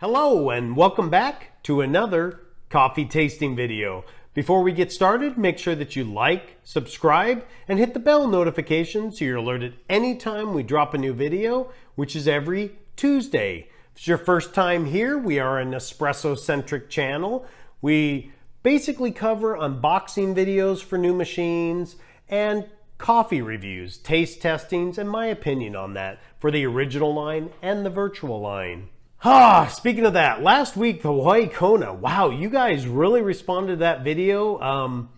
Hello and welcome back to another coffee tasting video. Before we get started, make sure that you like, subscribe, and hit the bell notification so you're alerted anytime we drop a new video, which is every Tuesday. If it's your first time here, we are an Nespresso-centric channel. We basically cover unboxing videos for new machines and coffee reviews, taste testings, and my opinion on that for the original line and the Vertuo line. Speaking of that, last week, the Hawaii Kona. Wow, you guys really responded to that video.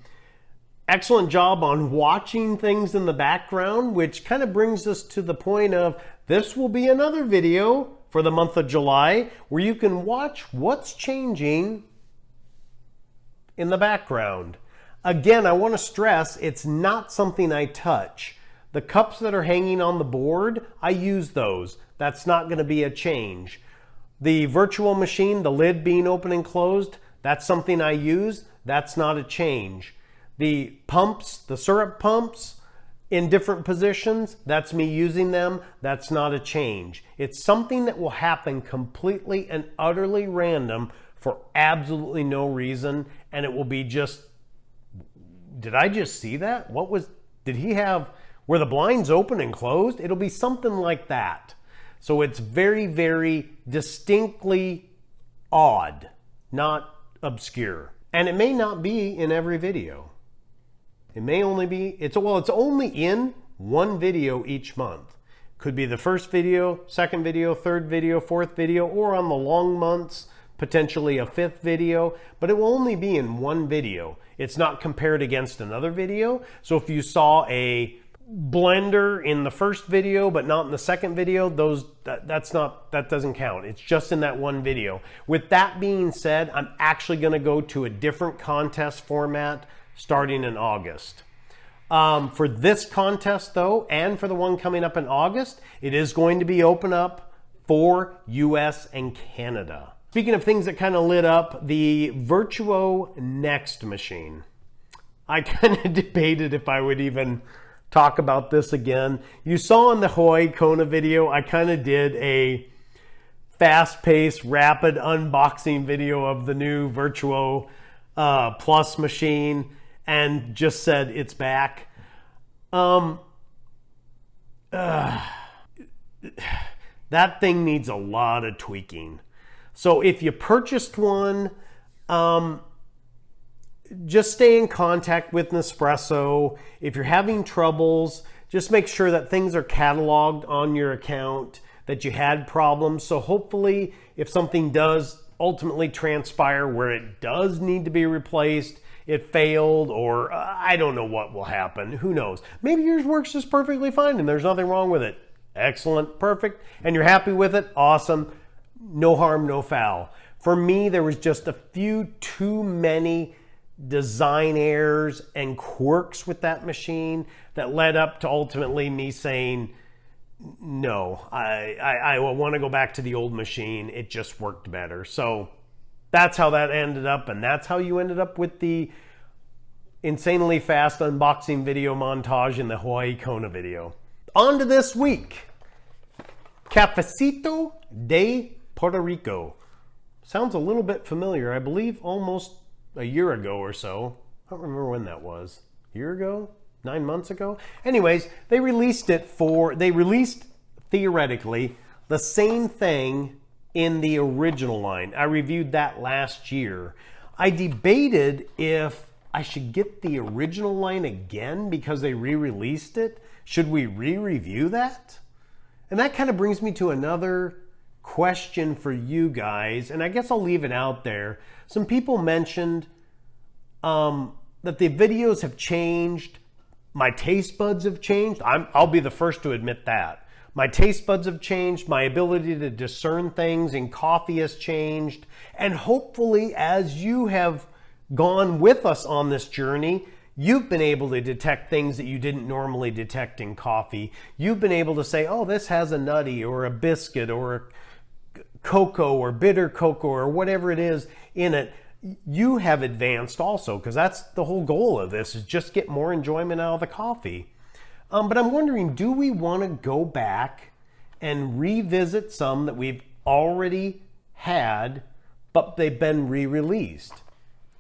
Excellent job on watching things in the background, which kind of brings us to the point of this will be another video for the month of July where you can watch what's changing in the background. Again, I want to stress it's not something I touch. The cups that are hanging on the board, I use those. That's not going to be a change. The Vertuo machine, the lid being open and closed, that's something I use. That's not a change. The pumps, the syrup pumps in different positions, that's me using them. That's not a change. It's something that will happen completely and utterly random for absolutely no reason. And it will be just, did I just see that? Did he have, were the blinds open and closed? It'll be something like that. So it's very, very distinctly odd, not obscure. And it may not be in every video. It may only be, it's only in one video each month. Could be the first video, second video, third video, fourth video, or on the long months, potentially a fifth video, but it will only be in one video. It's not compared against another video. So if you saw a blender in the first video but not in the second video, that doesn't count. It's just in that one video. With that being said, I'm actually going to go to a different contest format starting in August. For this contest though, and for the one coming up in August, it is going to be open up for US and Canada. Speaking of things that kind of lit up, the Vertuo Next machine. I kind of debated if I would even talk about this again. You saw in the Hawaii Kona video, I kind of did a fast-paced, rapid unboxing video of the new Vertuo Plus machine and just said it's back. That thing needs a lot of tweaking. So if you purchased one, just stay in contact with Nespresso. If you're having troubles, just make sure that things are cataloged on your account, that you had problems. So hopefully if something does ultimately transpire where it does need to be replaced, it failed, or I don't know what will happen. Who knows? Maybe yours works just perfectly fine and there's nothing wrong with it. Excellent, perfect. And you're happy with it? Awesome. No harm, no foul. For me, there was just a few too many design errors and quirks with that machine that led up to ultimately me saying, no, I want to go back to the old machine. It just worked better. So that's how that ended up, and that's how you ended up with the insanely fast unboxing video montage in the Hawaii Kona video. On to this week. Cafecito de Puerto Rico. Sounds a little bit familiar. I believe almost a year ago or so. I don't remember when that was. A year ago? 9 months ago? Anyways, they released theoretically the same thing in the original line. I reviewed that last year. I debated if I should get the original line again because they re-released it. Should we re-review that? And that kind of brings me to another question for you guys, and I guess I'll leave it out there. Some people mentioned that the videos have changed. My taste buds have changed. I'll be the first to admit that. My taste buds have changed. My ability to discern things in coffee has changed. And hopefully, as you have gone with us on this journey, you've been able to detect things that you didn't normally detect in coffee. You've been able to say, oh, this has a nutty or a biscuit or a cocoa or bitter cocoa or whatever it is in it. You have advanced also, because that's the whole goal of this, is just get more enjoyment out of the coffee. But I'm wondering, do we want to go back and revisit some that we've already had, but they've been re-released.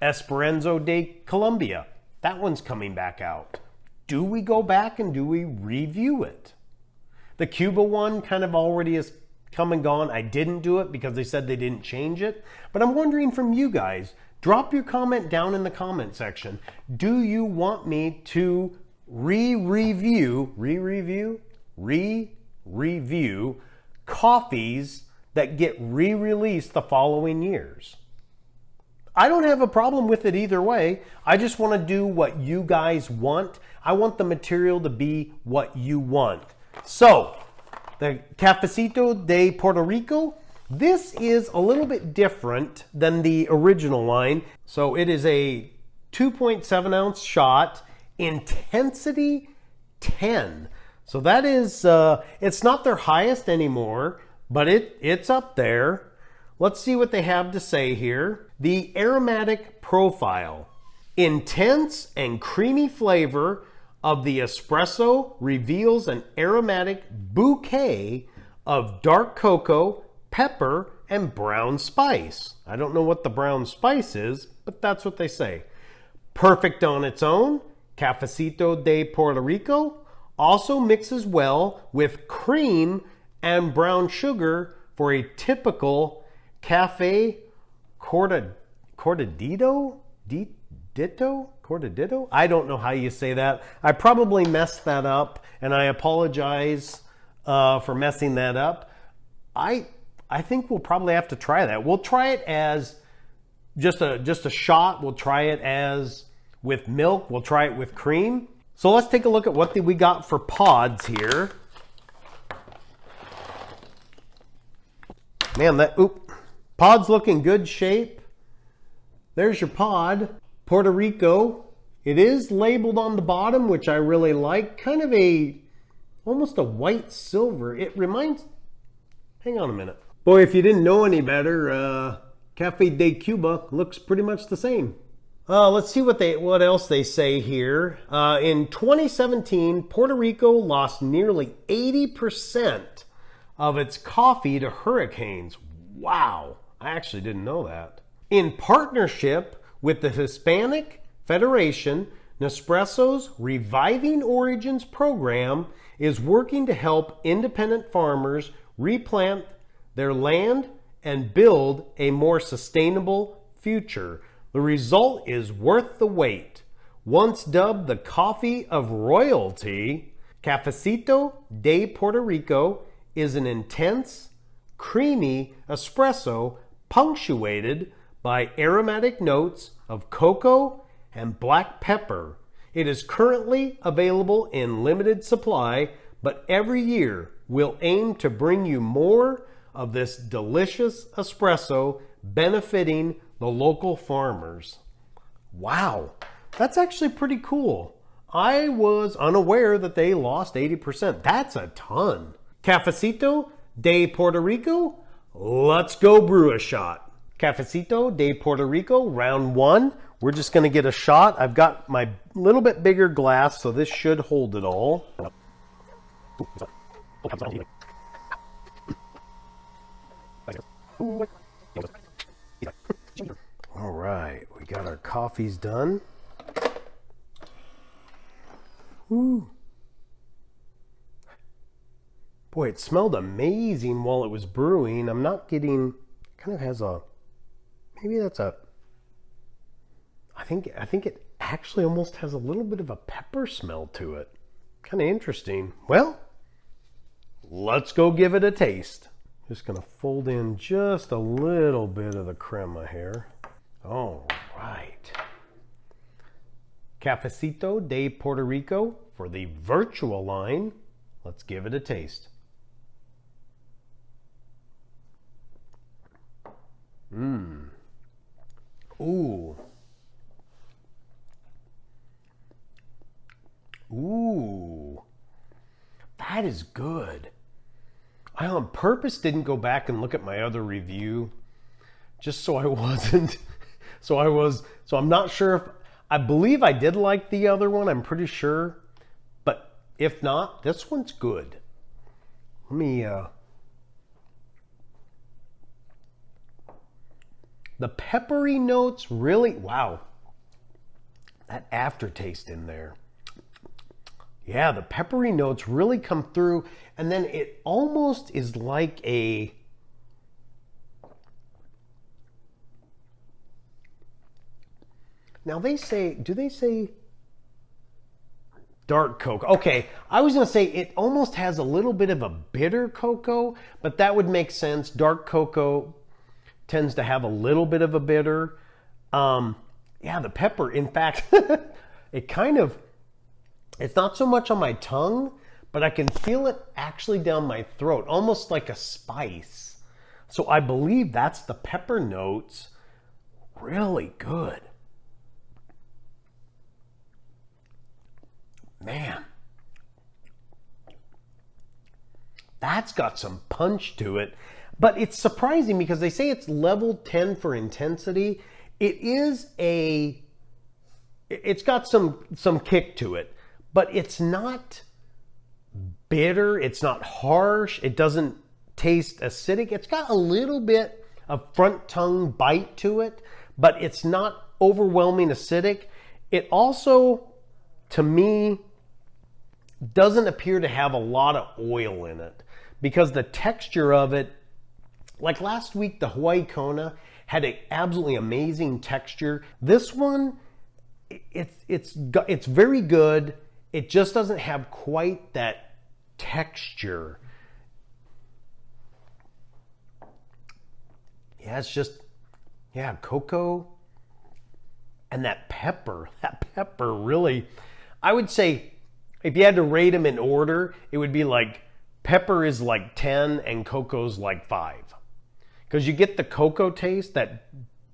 Esperanza de Colombia, that one's coming back out. Do we go back and do we review it? The Cuba one kind of already is come and gone. I didn't do it because they said they didn't change it. But I'm wondering from you guys, drop your comment down in the comment section. Do you want me to re-review coffees that get re-released the following years? I don't have a problem with it either way. I just want to do what you guys want. I want the material to be what you want. So, the Cafecito de Puerto Rico, this is a little bit different than the original line. So it is a 2.7 ounce shot, intensity 10. So that is, it's not their highest anymore, but it's up there. Let's see what they have to say here. The aromatic profile. Intense and creamy flavor of the espresso reveals an aromatic bouquet of dark cocoa, pepper, and brown spice. I don't know what the brown spice is, but that's what they say. Perfect on its own, Cafecito de Puerto Rico also mixes well with cream and brown sugar for a typical cafe cortadito? Cortadito? I don't know how you say that. I probably messed that up, and I apologize for messing that up. I think we'll probably have to try that. We'll try it as just a shot. We'll try it as with milk. We'll try it with cream. So let's take a look at what we got for pods here. Man, pod's look in good shape. There's your pod. Puerto Rico. It is labeled on the bottom, which I really like. Kind of almost a white silver. It reminds, hang on a minute. Boy, if you didn't know any better, Cafe de Cuba looks pretty much the same. Let's see what else they say here. In 2017, Puerto Rico lost nearly 80% of its coffee to hurricanes. Wow, I actually didn't know that. In partnership with the Hispanic Federation, Nespresso's Reviving Origins program is working to help independent farmers replant their land and build a more sustainable future. The result is worth the wait. Once dubbed the coffee of royalty, Cafecito de Puerto Rico is an intense, creamy espresso punctuated by aromatic notes of cocoa and black pepper. It is currently available in limited supply, but every year we'll aim to bring you more of this delicious espresso benefiting the local farmers. Wow, that's actually pretty cool. I was unaware that they lost 80%. That's a ton. Cafecito de Puerto Rico, let's go brew a shot. Cafecito de Puerto Rico, round one. We're just going to get a shot. I've got my little bit bigger glass, so this should hold it all. All right, we got our coffees done. Ooh. Boy, it smelled amazing while it was brewing. I'm not getting, kind of has a, maybe that's a, I think it actually almost has a little bit of a pepper smell to it. Kind of interesting. Well, let's go give it a taste. Just gonna fold in just a little bit of the crema here. All right. Cafecito de Puerto Rico for the Vertuo Line. Let's give it a taste. Ooh. Ooh. That is good. I on purpose didn't go back and look at my other review just so I wasn't so I'm not sure if I believe I did like the other one, I'm pretty sure, but if not, this one's good. Let me The peppery notes really, wow. That aftertaste in there. Yeah, the peppery notes really come through, and then it almost is like a, now they say, do they say dark cocoa? Okay, I was gonna say it almost has a little bit of a bitter cocoa, but that would make sense. Dark cocoa tends to have a little bit of a bitter. Yeah, the pepper, in fact, it kind of, it's not so much on my tongue, but I can feel it actually down my throat, almost like a spice. So I believe that's the pepper notes. Really good. Man, that's got some punch to it. But it's surprising because they say it's level 10 for intensity. It's got some kick to it, but it's not bitter. It's not harsh. It doesn't taste acidic. It's got a little bit of front tongue bite to it, but it's not overwhelming acidic. It also, to me, doesn't appear to have a lot of oil in it because the texture of it, like last week, the Hawaii Kona had an absolutely amazing texture. This one, it's very good. It just doesn't have quite that texture. Yeah, it's just, yeah, cocoa and that pepper. That pepper really, I would say, if you had to rate them in order, it would be like pepper is like 10 and cocoa's like 5. Because you get the cocoa taste, that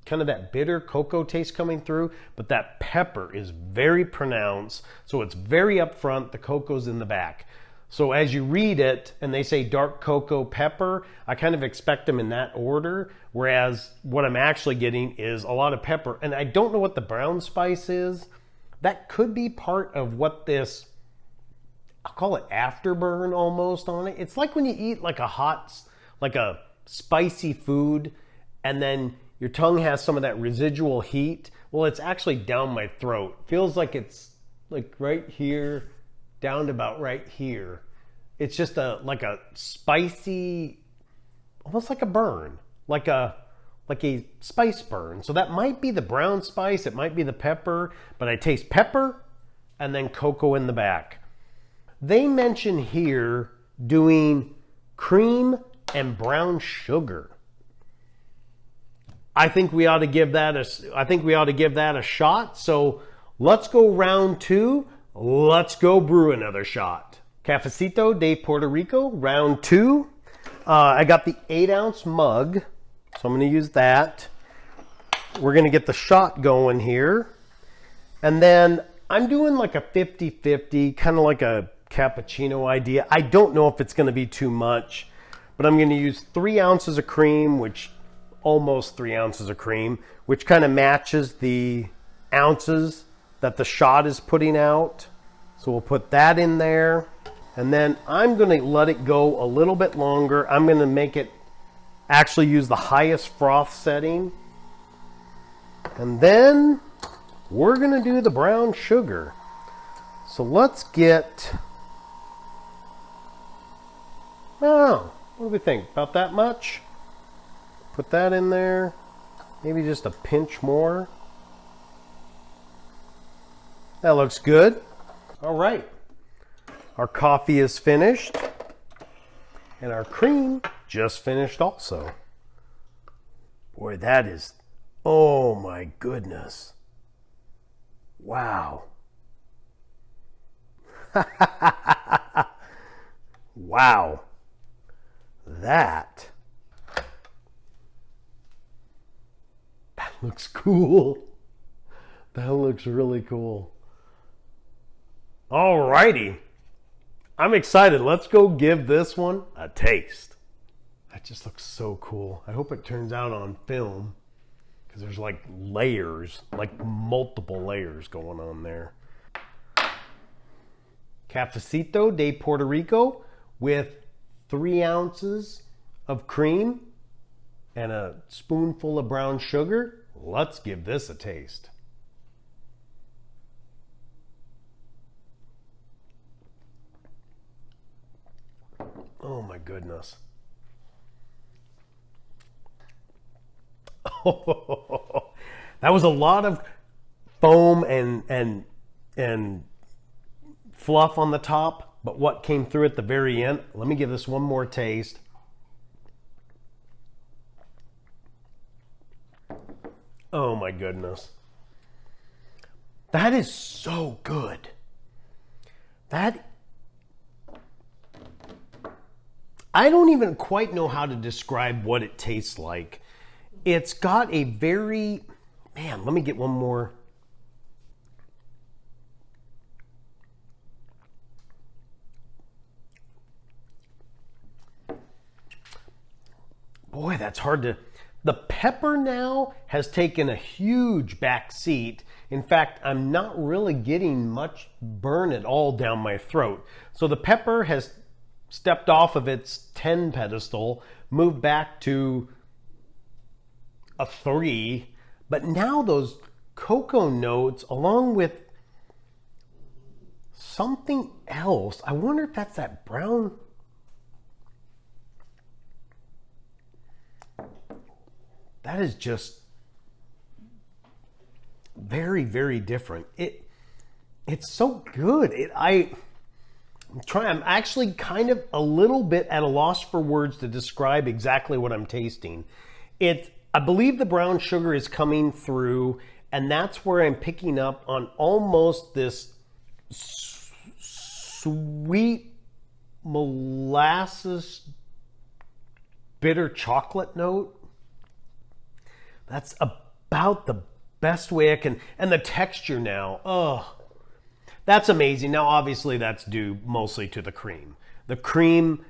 kind of that bitter cocoa taste coming through, but that pepper is very pronounced, so it's very upfront. The cocoa's in the back. So as you read it and they say dark cocoa pepper, I kind of expect them in that order, whereas what I'm actually getting is a lot of pepper. And I don't know what the brown spice is. That could be part of what this, I'll call it afterburn almost on it. It's like when you eat like a hot, like a spicy food and then your tongue has some of that residual heat. Well, it's actually down my throat. Feels like it's like right here down to about right here. It's just like a spicy, almost like a burn, like a spice burn. So that might be the brown spice, it might be the pepper, but I taste pepper and then cocoa in the back. They mention here doing cream and brown sugar. I think we ought to give that a shot. So let's go round 2. Let's go brew another shot. Cafecito de Puerto Rico, round 2. I got the 8-ounce mug, so I'm going to use that. We're going to get the shot going here. And then I'm doing like a 50-50, kind of like a cappuccino idea. I don't know if it's going to be too much, but I'm going to use 3 ounces of cream, which almost 3 ounces of cream, which kind of matches the ounces that the shot is putting out. So we'll put that in there. And then I'm going to let it go a little bit longer. I'm going to make it actually use the highest froth setting. And then we're going to do the brown sugar. So let's get, oh, what do we think? About that much? Put that in there. Maybe just a pinch more. That looks good. All right. Our coffee is finished. And our cream just finished also. Boy, that is, oh my goodness. Wow. Wow. That looks cool. That looks really cool. All righty. I'm excited. Let's go give this one a taste. That just looks so cool. I hope it turns out on film because there's like layers, like multiple layers going on there. Cafecito de Puerto Rico with 3 ounces of cream. and a spoonful of brown sugar. Let's give this a taste. Oh my goodness. Oh, that was a lot of foam and fluff on the top, but what came through at the very end, let me give this one more taste. Oh my goodness. That is so good. I don't even quite know how to describe what it tastes like. It's got a very, man, let me get one more. Boy, that's hard to, the pepper now has taken a huge back seat. In fact, I'm not really getting much burn at all down my throat. So the pepper has stepped off of its 10 pedestal, moved back to a 3, but now those cocoa notes along with something else, I wonder if that's that brown. That is just very, very different. It's so good. I'm actually kind of a little bit at a loss for words to describe exactly what I'm tasting. I believe the brown sugar is coming through, and that's where I'm picking up on almost this sweet molasses bitter chocolate note. That's about the best way I can, and the texture now, oh, that's amazing. Now, obviously, that's due mostly to the cream. The cream,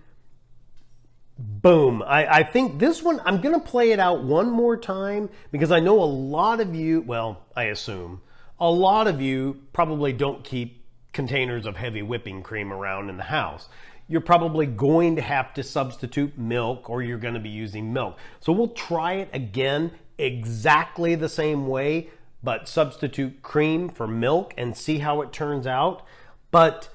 boom. I think this one, I'm going to play it out one more time because I know a lot of you, well, I assume, a lot of you probably don't keep containers of heavy whipping cream around in the house. You're probably going to have to substitute milk, or you're going to be using milk. So we'll try it again exactly the same way, but substitute cream for milk and see how it turns out. But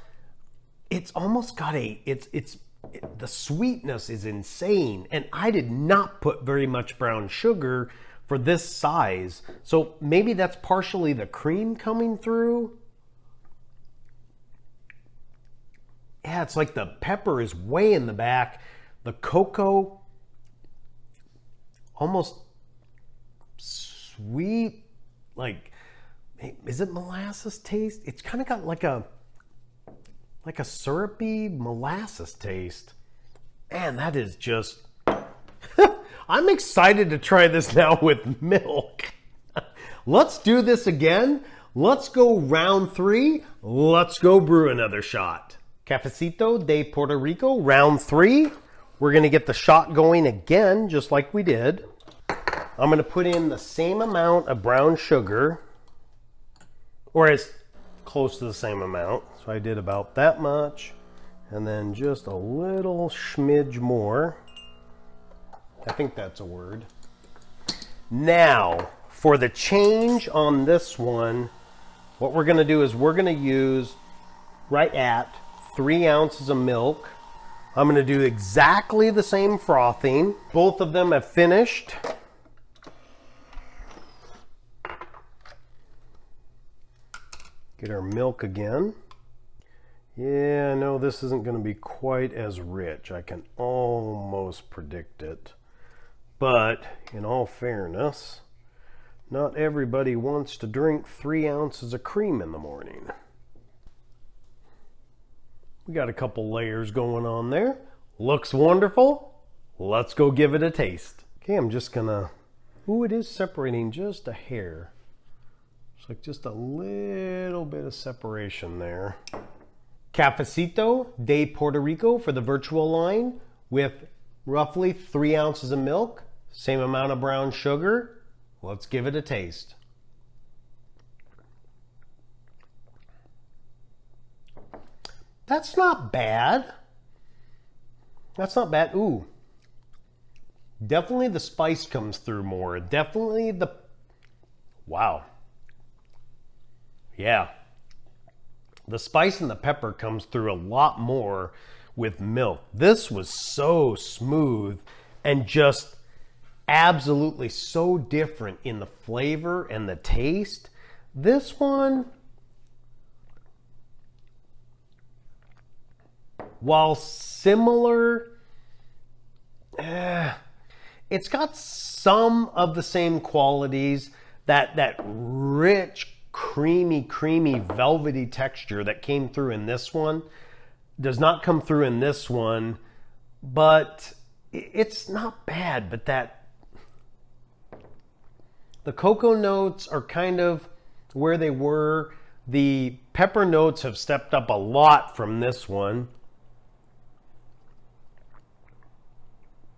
it's almost got the sweetness is insane, and I did not put very much brown sugar for this size, so maybe that's partially the cream coming through. Yeah, it's like the pepper is way in the back, the cocoa almost sweet, like, is it molasses taste? It's kind of got like a syrupy molasses taste. Man, that is just, I'm excited to try this now with milk. Let's do this again. Let's go round 3. Let's go brew another shot. Cafecito de Puerto Rico, round 3. We're going to get the shot going again, just like we did. I'm going to put in the same amount of brown sugar, or as close to the same amount. So I did about that much, and then just a little smidge more. I think that's a word. Now, for the change on this one, what we're going to do is we're going to use right at 3 ounces of milk. I'm going to do exactly the same frothing. Both of them have finished. Get our milk again. Yeah, no, this isn't going to be quite as rich. I can almost predict it. But in all fairness, not everybody wants to drink 3 ounces of cream in the morning. We got a couple layers going on there. Looks wonderful. Let's go give it a taste. Okay, I'm just gonna, ooh, it is separating just a hair. It's like just a little bit of separation there. Cafecito de Puerto Rico for the Vertuo Line with roughly 3 ounces of milk, same amount of brown sugar. Let's give it a taste. That's not bad. That's not bad. Ooh, Definitely the spice comes through more. Definitely the, wow. Yeah. The spice and the pepper comes through a lot more with milk. This was so smooth and just absolutely so different in the flavor and the taste. This one, while similar, it's got some of the same qualities, that rich, creamy, velvety texture that came through in this one does not come through in this one, but it's not bad. But the cocoa notes are kind of where they were. The pepper notes have stepped up a lot from this one.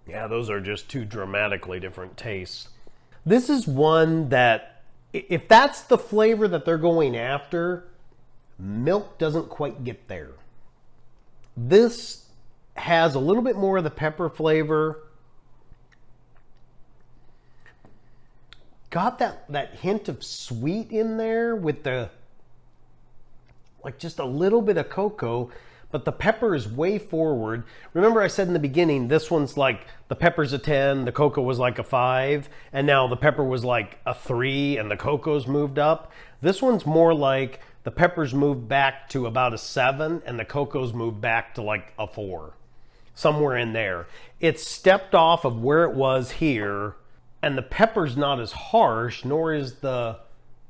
Yeah, those are just two dramatically different tastes. This is one that, if that's the flavor that they're going after, milk doesn't quite get there. This has a little bit more of the pepper flavor. Got that hint of sweet in there with the, like, just a little bit of cocoa, but the pepper is way forward. Remember I said in the beginning, this one's like, the pepper's a 10, the cocoa was like a 5, and now the pepper was like a 3 and the cocoa's moved up. This one's more like the pepper's moved back to about a 7 and the cocoa's moved back to like a 4. Somewhere in there. It's stepped off of where it was here, and the pepper's not as harsh, nor is the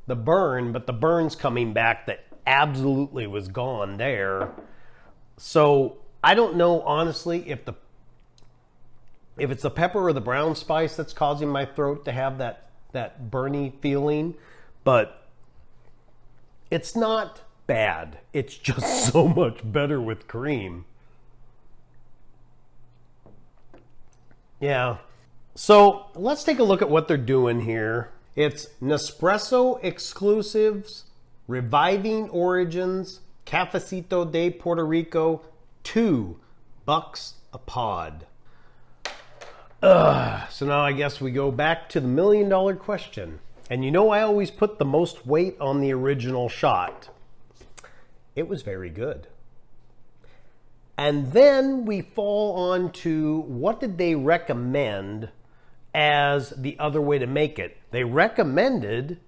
burn, but the burn's coming back that absolutely was gone there. So I don't know, honestly, if it's the pepper or the brown spice that's causing my throat to have that burny feeling, but it's not bad. It's just so much better with cream. Yeah. So let's take a look at what they're doing here. It's Nespresso exclusives, reviving origins, Cafecito de Puerto Rico, $2 a pod. So now I guess we go back to the $1 million question. And you know I always put the most weight on the original shot. It was very good. And then we fall on to what did they recommend as the other way to make it. They recommended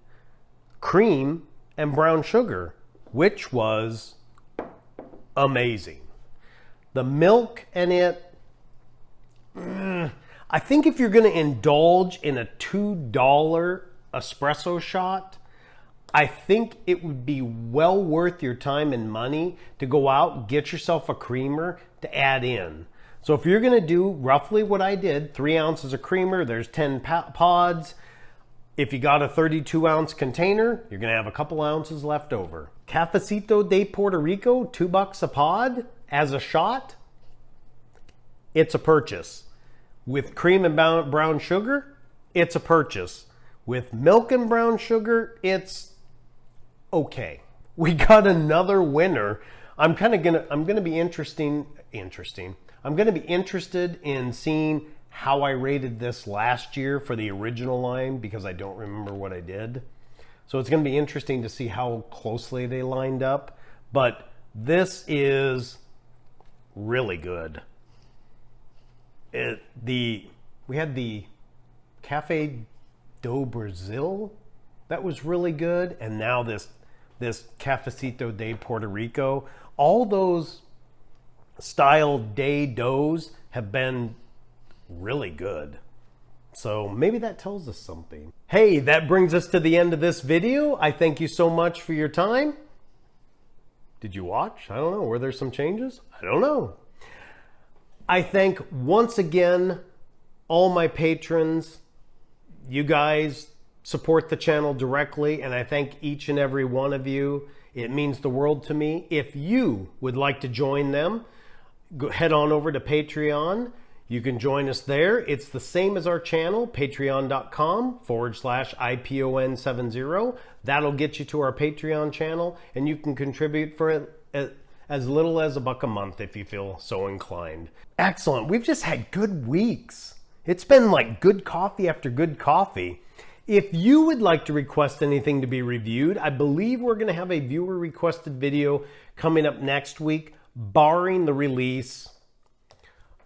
cream and brown sugar, which was amazing. The milk in it, I think if you're going to indulge in a $2 espresso shot, I think it would be well worth your time and money to go out and get yourself a creamer to add in. So if you're going to do roughly what I did, 3 ounces of creamer, there's 10 pods. If you got a 32-ounce container, you're going to have a couple ounces left over. Cafecito de Puerto Rico, $2 a pod as a shot. It's a purchase. With cream and brown sugar, it's a purchase. With milk and brown sugar, it's okay. We got another winner. I'm gonna be interested in seeing how I rated this last year for the original line, because I don't remember what I did. So it's gonna be interesting to see how closely they lined up. But this is really good. We had the Cafe do Brazil that was really good, and now this Cafecito de Puerto Rico. All those style day doughs have been really good. So maybe that tells us something. Hey, that brings us to the end of this video. I thank you so much for your time. Did you watch? I don't know. Were there some changes? I don't know. I thank once again all my patrons. You guys support the channel directly, and I thank each and every one of you. It means the world to me. If you would like to join them, head on over to Patreon. You can join us there. It's the same as our channel, patreon.com/IPON70. That'll get you to our Patreon channel, and you can contribute for as little as $1 a month if you feel so inclined. Excellent. We've just had good weeks. It's been like good coffee after good coffee. If you would like to request anything to be reviewed, I believe we're going to have a viewer requested video coming up next week, barring the release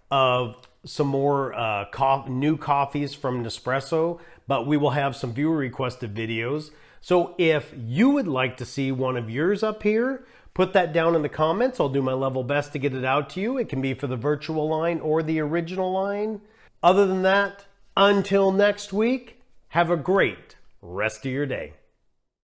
of some more new coffees from Nespresso, but we will have some viewer requested videos. So if you would like to see one of yours up here, put that down in the comments. I'll do my level best to get it out to you. It can be for the Vertuo line or the original line. Other than that, until next week, have a great rest of your day.